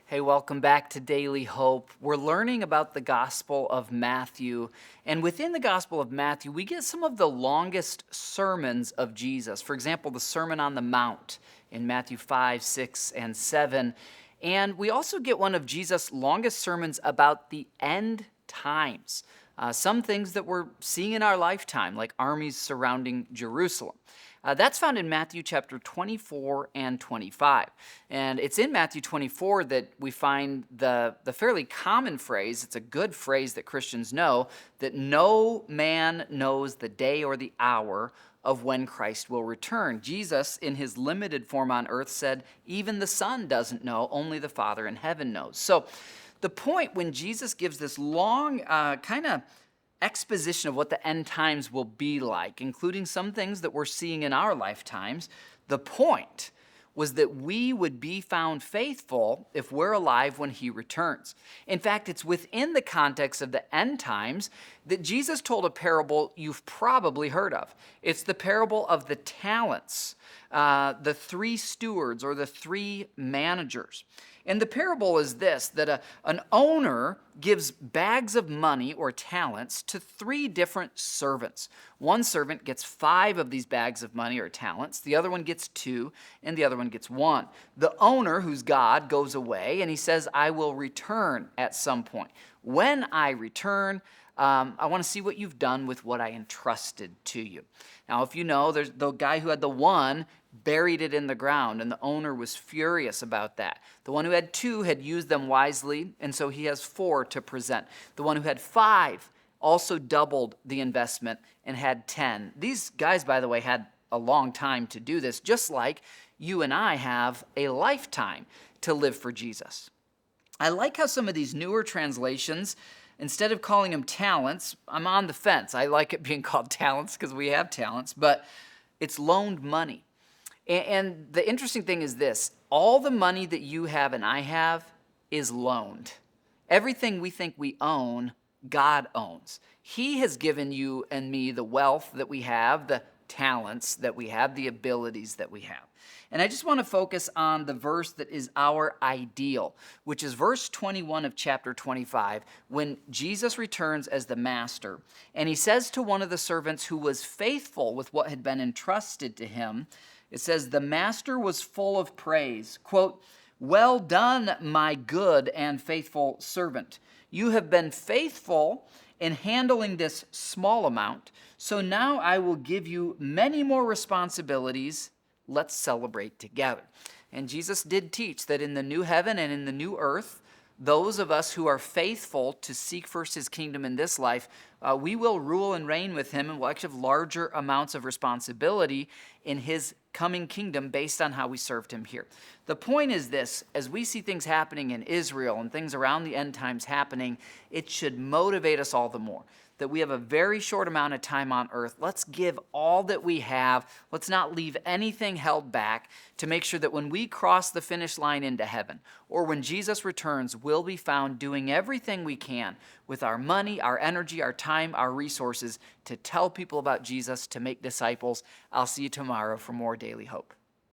Hey, welcome back to Daily Hope. We're learning about the Gospel of Matthew. And within the Gospel of Matthew, we get some of the longest sermons of Jesus. For example, the Sermon on the Mount in Matthew 5, 6, and 7. And we also get one of Jesus' longest sermons about the end times. Some things that we're seeing in our lifetime, like armies surrounding Jerusalem. That's found in Matthew chapter 24 and 25. And it's in Matthew 24 that we find the fairly common phrase, it's a good phrase that Christians know, that no man knows the day or the hour of when Christ will return. Jesus, in his limited form on earth, said, even the Son doesn't know, only the Father in heaven knows. So the point when Jesus gives this long kind of exposition of what the end times will be like, including some things that we're seeing in our lifetimes, the point was that we would be found faithful if we're alive when he returns. In fact, it's within the context of the end times that Jesus told a parable you've probably heard of. It's the parable of the talents, the three stewards or the three managers. And the parable is this, that an owner gives bags of money or talents to three different servants. One servant gets 5 of these bags of money or talents, the other one gets 2, and the other one gets 1. The owner, who's God, goes away and he says, I will return at some point. When I return, I want to see what you've done with what I entrusted to you. Now, if you know, there's the guy who had the 1 buried it in the ground, and the owner was furious about that. The one who had 2 had used them wisely, and so he has 4 to present. The one who had 5 also doubled the investment and had 10. These guys, by the way, had a long time to do this, just like you and I have a lifetime to live for Jesus. I like how some of these newer translations, instead of calling them talents, I'm on the fence. I like it being called talents because we have talents, but it's loaned money. And the interesting thing is this, all the money that you have and I have is loaned. Everything we think we own, God owns. He has given you and me the wealth that we have, the talents that we have, the abilities that we have. And I just want to focus on the verse that is our ideal, which is verse 21 of chapter 25, when Jesus returns as the master. And he says to one of the servants who was faithful with what had been entrusted to him, it says, the master was full of praise. Quote, well done, my good and faithful servant. You have been faithful in handling this small amount, so now I will give you many more responsibilities. Let's celebrate together. And Jesus did teach that in the new heaven and in the new earth, those of us who are faithful to seek first his kingdom in this life, we will rule and reign with him and will actually have larger amounts of responsibility in his coming kingdom based on how we served him here. The point is this, as we see things happening in Israel and things around the end times happening, it should motivate us all the more that we have a very short amount of time on earth. Let's give all that we have. Let's not leave anything held back to make sure that when we cross the finish line into heaven or when Jesus returns, we'll be found doing everything we can with our money, our energy, our time, our resources to tell people about Jesus, to make disciples. I'll see you tomorrow for more Daily Hope.